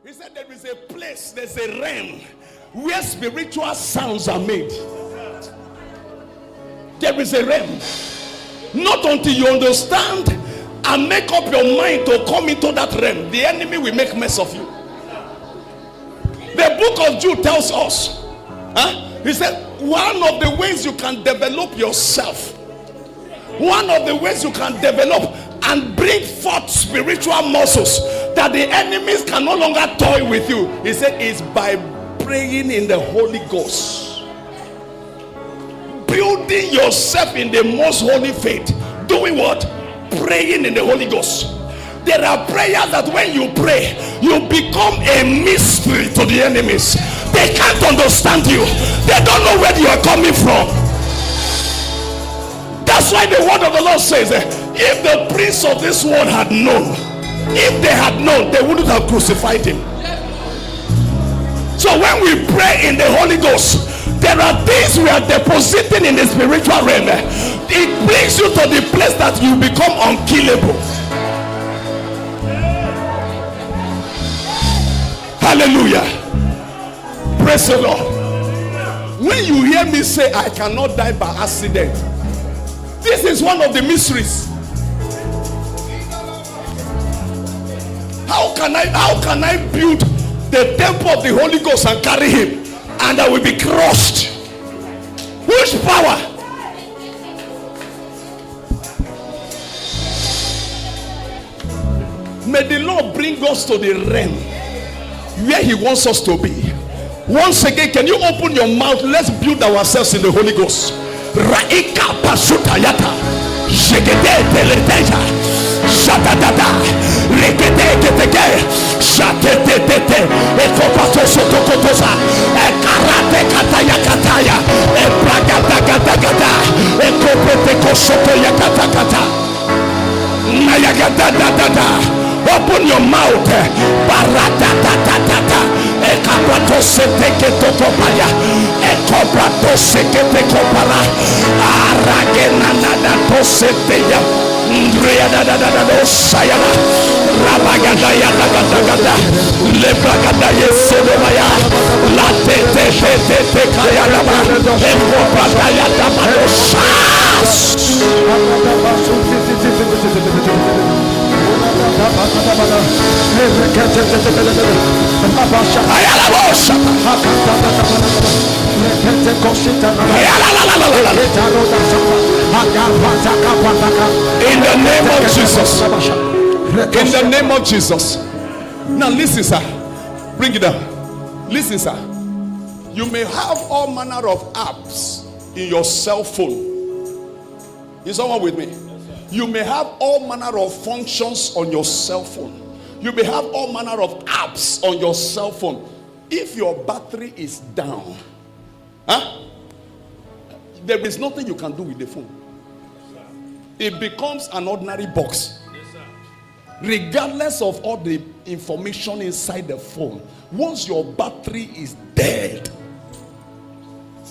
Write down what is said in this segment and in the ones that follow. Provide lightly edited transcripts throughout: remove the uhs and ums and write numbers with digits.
He said there is a place, there's a realm where spiritual sounds are made. There is a realm. Not until you understand and make up your mind to come into that realm, the enemy will make mess of you. The book of Jude tells us, he said, one of the ways you can develop yourself, one of the ways you can develop and bring forth spiritual muscles that the enemies can no longer toy with you, he said, is by praying in the Holy Ghost. Building yourself in the most holy faith. Doing what? Praying in the Holy Ghost. There are prayers that when you pray, you become a mystery to the enemies. They can't understand you. They don't know where you are coming from. That's why the word of the Lord says, if the prince of this world had known, if they had known, they wouldn't have crucified him. So when we pray in the Holy Ghost, there are things we are depositing in the spiritual realm. It brings you to the place that you become unkillable. Hallelujah. Praise the Lord. When you hear me say I cannot die by accident, this is one of the mysteries. How can I build the temple of the Holy Ghost and carry him and I will be crushed? Which power? May the Lord bring us to the realm where he wants us to be. Once again, can you open your mouth? Let's build ourselves in the Holy Ghost. Raika pasutayata, shegede teleteja, shatadada, rekete keteke, shatetete, ekopato sotokotosa, ekarate kataya kataya, ebragada gada gada, ekopete kosoto yakata kata, nayagada da da da. Open your mouth. Barata ta ta ta ta. Ekabrato seke tokopaya. Ekobrato seke tekopara. Aragena nada to seteya. Ndrea da da da da do sayala. Rabagada ya da da da da. Lebragada yesedemaya. La te te te te te kaya laba. Ekobrata ya da madoshas. In the name of Jesus. In the name of Jesus. Now listen, sir. Bring it down. Listen, sir. You may have all manner of apps in your cell phone. Is someone with me? You may have all manner of functions on your cell phone. You may have all manner of apps on your cell phone. If your battery is down, there is nothing you can do with the phone. It becomes an ordinary box. Regardless of all the information inside the phone, once your battery is dead,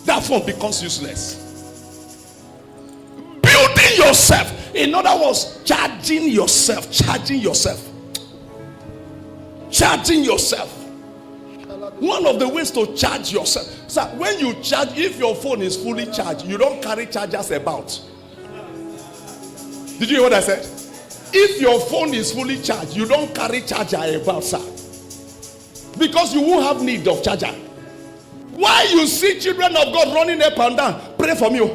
that phone becomes useless. Building yourself. In other words, charging yourself. Charging yourself. Charging yourself. One of the ways to charge yourself. So when you charge, if your phone is fully charged, you don't carry chargers about. Did you hear what I said? If your phone is fully charged, you don't carry charger about, sir. Because you won't have need of charger. Why you see children of God running up and down? Pray for me.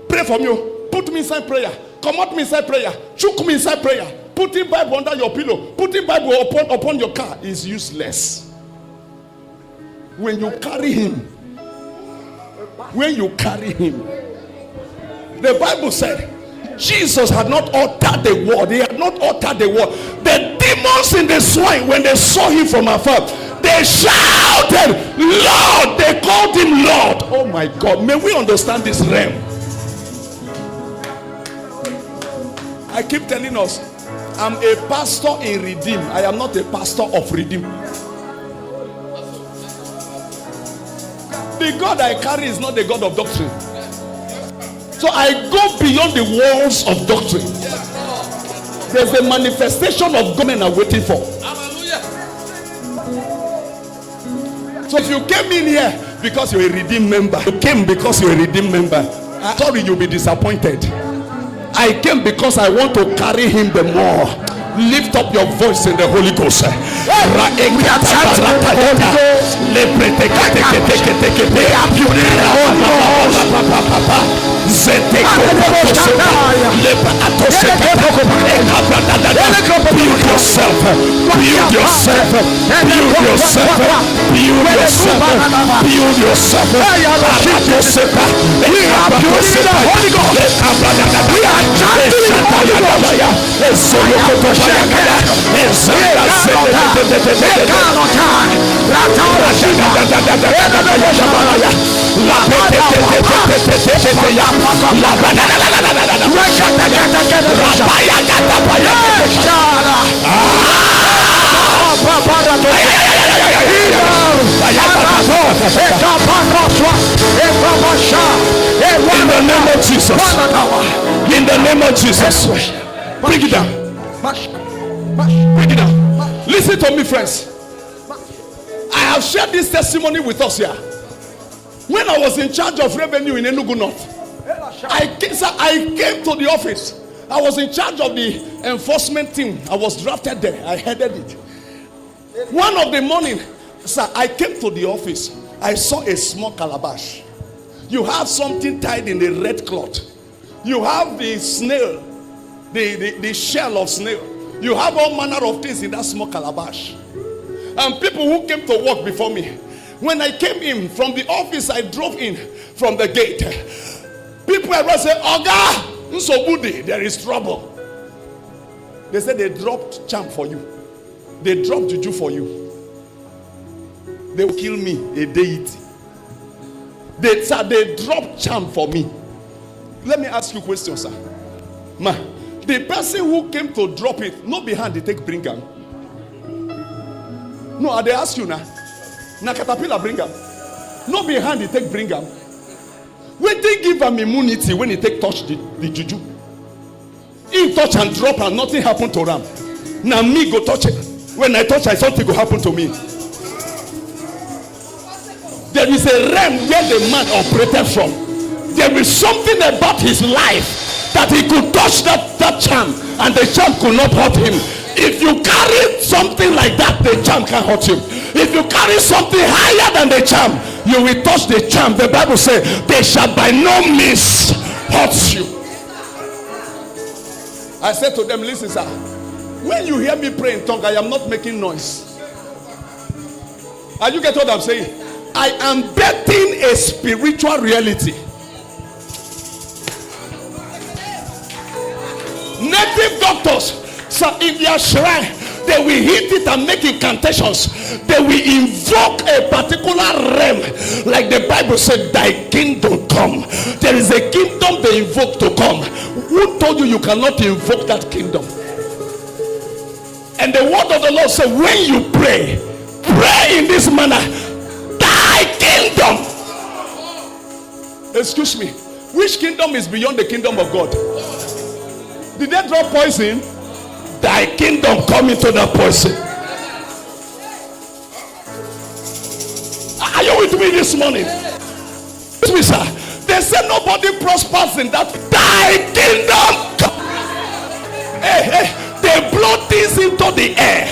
Pray for me. Put me inside prayer. Come out me inside prayer. Choke me inside prayer. Putting Bible under your pillow. Putting Bible upon your car is useless. When you carry him. When you carry him. The Bible said Jesus had not uttered the word. He had not uttered the word. The demons in the swine, when they saw him from afar, they shouted, Lord. They called him Lord. Oh my God. May we understand this realm. I keep telling us, I'm a pastor in Redeem. I am not a pastor of Redeem. The God I carry is not the God of doctrine. So I go beyond the walls of doctrine. There's a manifestation of God I'm waiting for. So if you came in here because you're a redeemed member, you came because you're a redeemed member, sorry, you'll be disappointed. I came because I want to carry him the more. Lift up your voice in the Holy Ghost. We are chanting the Holy Ghost. We are purifying the Holy Ghost. Build yourself. Build yourself. Build yourself. Build yourself. Build yourself. We are purifying the Holy Ghost. We are chanting the Holy Ghost. We are in the name of Jesus. In the name of Jesus. Bring it down. Bring it down. Listen to me, friends. I have shared this testimony with us here. When I was in charge of revenue in Enugu North, I came to the office. I was in charge of the enforcement team. I was drafted there. I headed it. One of the morning, sir, I came to the office. I saw a small calabash. You have something tied in a red cloth. You have the snail, the shell of snail. You have all manner of things in that small calabash. And people who came to work before me, when I came in from the office, I drove in from the gate. People around say, Oga, Nsobudi, there is trouble. They said they dropped charm for you. They dropped juju for you. They will kill me, a deity. They dropped charm for me. Let me ask you a question, sir. Ma, the person who came to drop it, no behind they take bring am. No, they ask you now. Na caterpillar bring am. No behind they take bring am. When they give am immunity when he take touch the juju. He touch and drop and nothing happen to ram. Now me go touch it. When I touch it, something go happen to me. There is a realm where the man operated from. There is something about his life that he could touch that charm and the charm could not hurt him. If you carry something like that, the charm can hurt him. If you carry something higher than the charm, you will touch the charm. The Bible says, they shall by no means hurt you. I said to them, listen, sir, when you hear me pray in tongue, I am not making noise. Are you get what I'm saying? I am betting a spiritual reality. Native doctors, so in their shrine, they will hit it and make incantations. They will invoke a particular realm. Like the Bible said, thy kingdom come. There is a kingdom they invoke to come. Who told you you cannot invoke that kingdom? And the word of the Lord said, when you pray, pray in this manner. Thy kingdom. Excuse me. Which kingdom is beyond the kingdom of God? Did they drop poison? Thy kingdom come into that poison. Are you with me this morning? Excuse me, sir. They said nobody prospers in that. Thy kingdom come. Hey, they blow things into the air.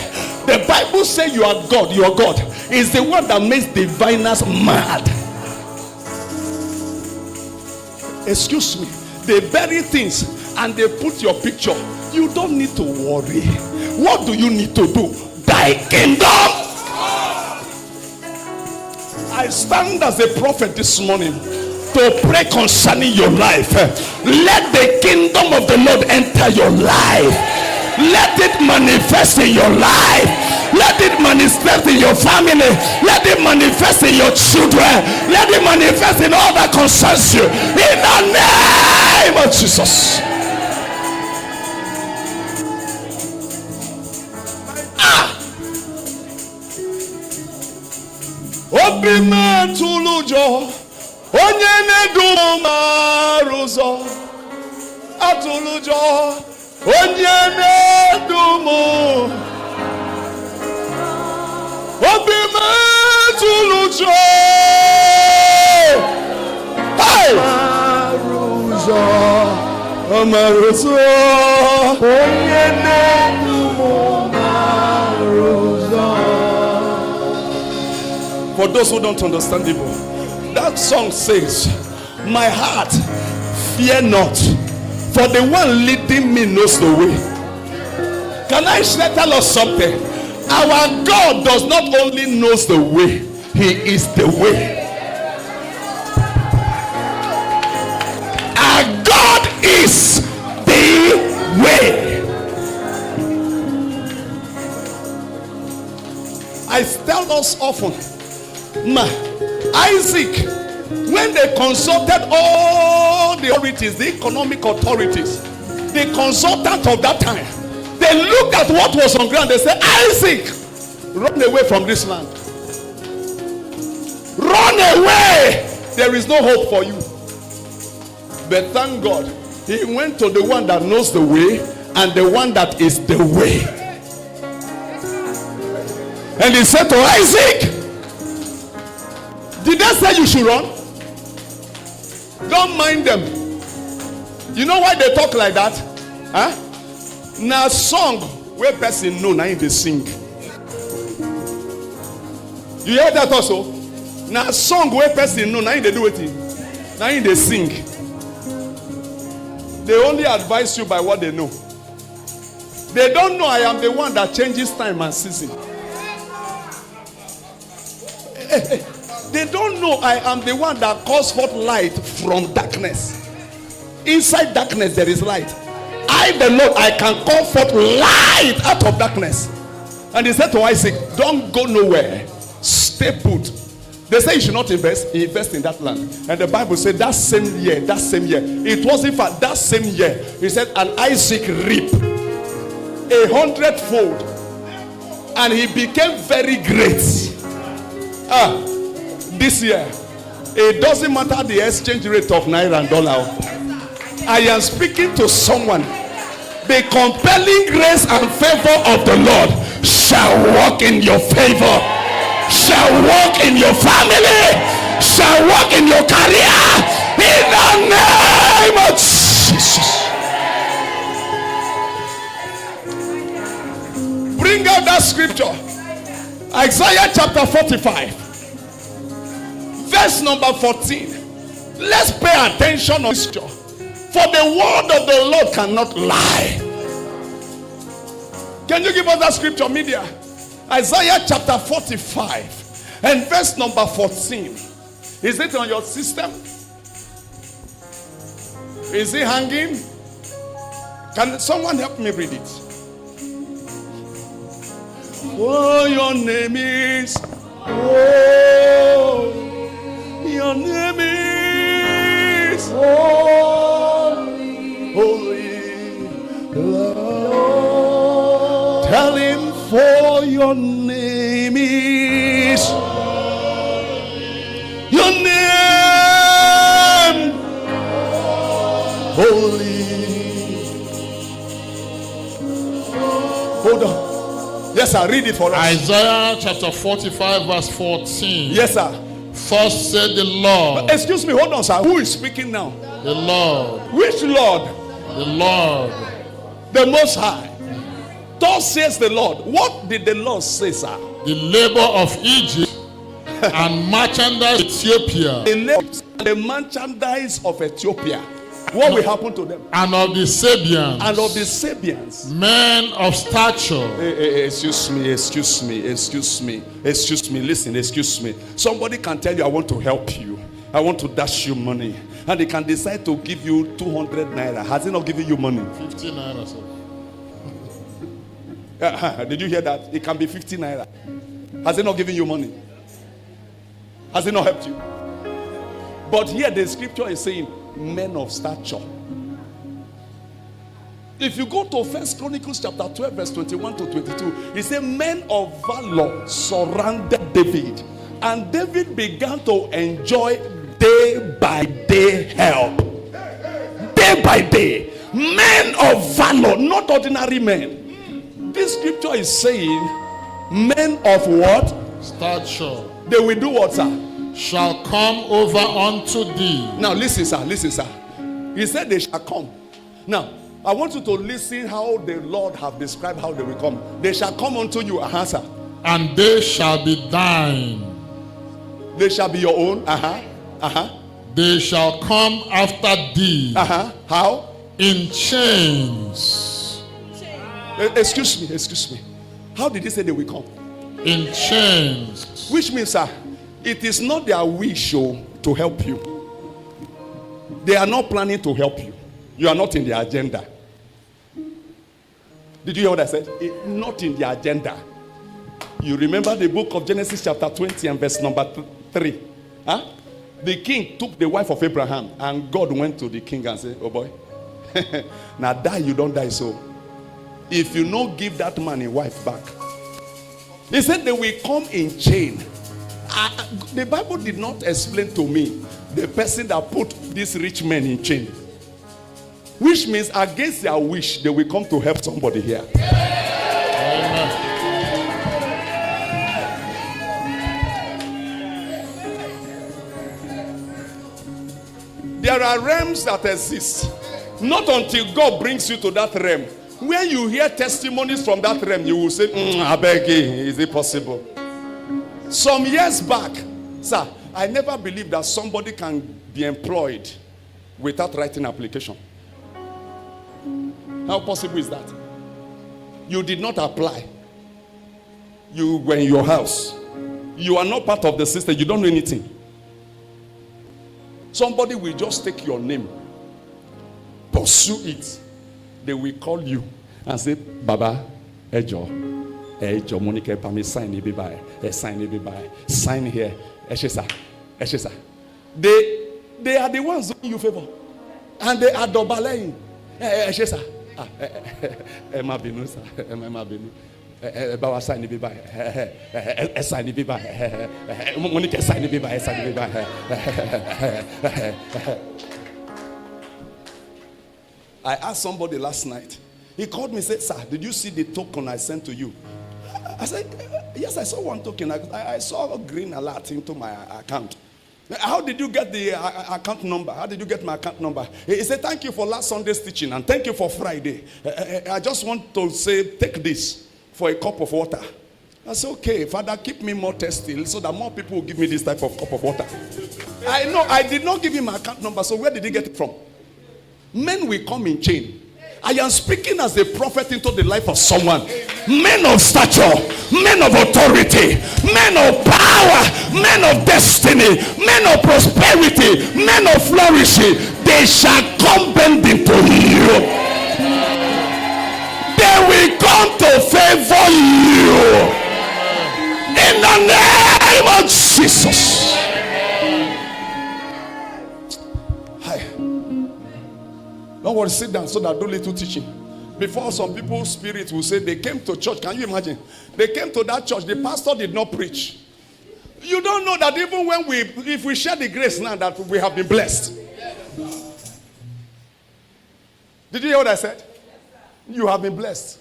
The Bible says you are God. Your God is the one that makes diviners mad. Excuse me. They bury things and they put your picture. You don't need to worry. What do you need to do? Thy kingdom. I stand as a prophet this morning to pray concerning your life. Let the kingdom of the Lord enter your life. Let it manifest in your life. Let it manifest in your family. Let it manifest in your children. Let it manifest in all that concerns you. In the name of Jesus. Obi metulujo onye nedu maruzo atulujo onye nedu Obi metulujo Amaruzo. Hey! Amaruzo. For those who don't understand Igbo, that song says, my heart, fear not, for the one leading me knows the way. Can I tell us something? Our God does not only knows the way, He is the way. Our God is the way. I tell us often, Isaac, when they consulted all the authorities, the economic authorities, the consultant of that time, they looked at what was on ground. They said, Isaac, run away from this land. Run away. There is no hope for you. But thank God, he went to the one that knows the way and the one that is the way. And he said to Isaac, did they say you should run? Don't mind them. You know why they talk like that? Huh? Now song where person know, now they sing. You hear that also? Now song where person know, now they do it. Now they sing. They only advise you by what they know. They don't know I am the one that changes time and season. They don't know I am the one that calls forth light from darkness. Inside darkness there is light. I, the Lord, I can call forth light out of darkness. And he said to Isaac, don't go nowhere. Stay put. They say you should not invest in that land. And the Bible said that same year, it was in fact that same year, he said, and Isaac reaped 100-fold. And he became very great. This year, it doesn't matter the exchange rate of naira and dollar. I am speaking to someone. The compelling grace and favor of the Lord shall walk in your favor, shall walk in your family, shall walk in your career, in the name of Jesus. Bring out that scripture, Isaiah chapter 45. Verse number 14. Let's pay attention on this. For the word of the Lord cannot lie. Can you give us that scripture, media? Isaiah chapter 45 and verse number 14. Is it on your system? Is it hanging? Can someone help me read it? Oh, your name is. Oh. Your name is holy, holy Lord. Tell him, for your name is holy. Your name holy. Hold on. Yes, sir. Read it for us. Isaiah chapter 45 verse 14. Yes, sir. Thus said the Lord. Excuse me, hold on, sir. Who is speaking now? The Lord. Which Lord? The Lord. The Most High. Thus says the Lord. What did the Lord say, sir? The labor of Egypt and merchandise of Ethiopia. The merchandise of Ethiopia. What will happen to them? And of the Sabians. And of the Sabians. Men of stature. Excuse me. Listen, excuse me. Somebody can tell you, I want to help you. I want to dash you money. And they can decide to give you 200 naira. Has he not given you money? 50 naira, sir. Did you hear that? It can be 50 naira. Has he not given you money? Has he not helped you? But here the scripture is saying, men of stature. If you go to 1 Chronicles chapter 12 verse 21 to 22, it says men of valor surrounded David, and David began to enjoy day by day help. Day by day. Men of valor, not ordinary men. This scripture is saying men of what? Stature. They will do what, sir? Shall come over unto thee. Now listen, sir. Listen, sir. He said they shall come. Now, I want you to listen how the Lord have described how they will come. They shall come unto you, sir. And they shall be thine. They shall be your own. They shall come after thee. How? In chains. Excuse me. How did he say they will come? In chains. Which means, sir, it is not their wish to help you. They are not planning to help you. You are not in their agenda. Did you hear what I said? Not in their agenda. You remember the book of Genesis chapter 20 and verse number 3? The king took the wife of Abraham, and God went to the king and said, oh boy, now die, you don't die. So if you not give that man a wife back, he said they will come in chain. The Bible did not explain to me the person that put these rich men in chain, which means against their wish they will come to help somebody here. There are realms that exist. Not until God brings you to that realm. When you hear testimonies from that realm, you will say, I beg you, is it possible? Some years back, sir, I never believed that somebody can be employed without writing application. How possible is that? You did not apply. You were in your house. You are not part of the system. You don't know anything. Somebody will just take your name, pursue it. They will call you and say, Baba, Ejo, Monica, Pami, sign here. Eshesa. They are the ones doing you favor. And they are doubling. Eshesa. Emma Binu, Emma Binu. Baba sign the Bible. Sign the Bible. Monica sign the Bible. Sign the Bible. I asked somebody last night. He called me and said, sir, did you see the token I sent to you? I said, yes, I saw one token. I saw a green alert into my account. How did you get the account number? How did you get my account number? He said, thank you for last Sunday's teaching and thank you for Friday. I just want to say, take this for a cup of water. I said, okay, Father, keep me more thirsty so that more people will give me this type of cup of water. I know, I did not give him my account number, so where did he get it from? Men will come in chain. I am speaking as a prophet into the life of someone. Men of stature, men of authority, men of power, men of destiny, men of prosperity, men of flourishing. They shall come bending to you. They will come to favor you. In the name of Jesus. Don't worry, sit down so that I do little teaching. Before some people's spirits will say they came to church. Can you imagine? They came to that church. The pastor did not preach. You don't know that even when if we share the grace now that we have been blessed. Did you hear what I said? You have been blessed.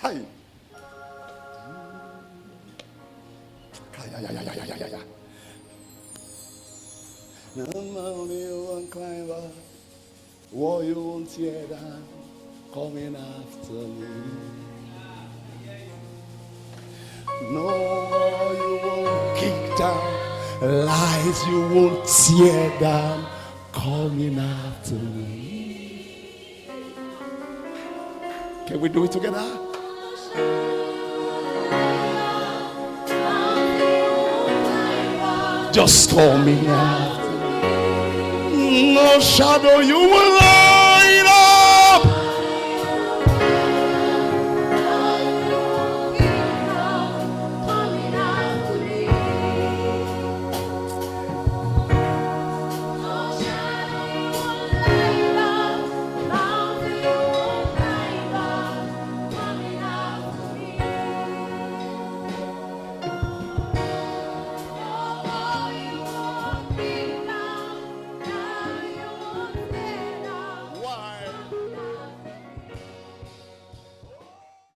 Hi. No money won't climb up, war you won't tear down, coming after me. No war you won't kick down, lies you won't tear down, coming after me. Can we do it together? Just call me now. No shadow you will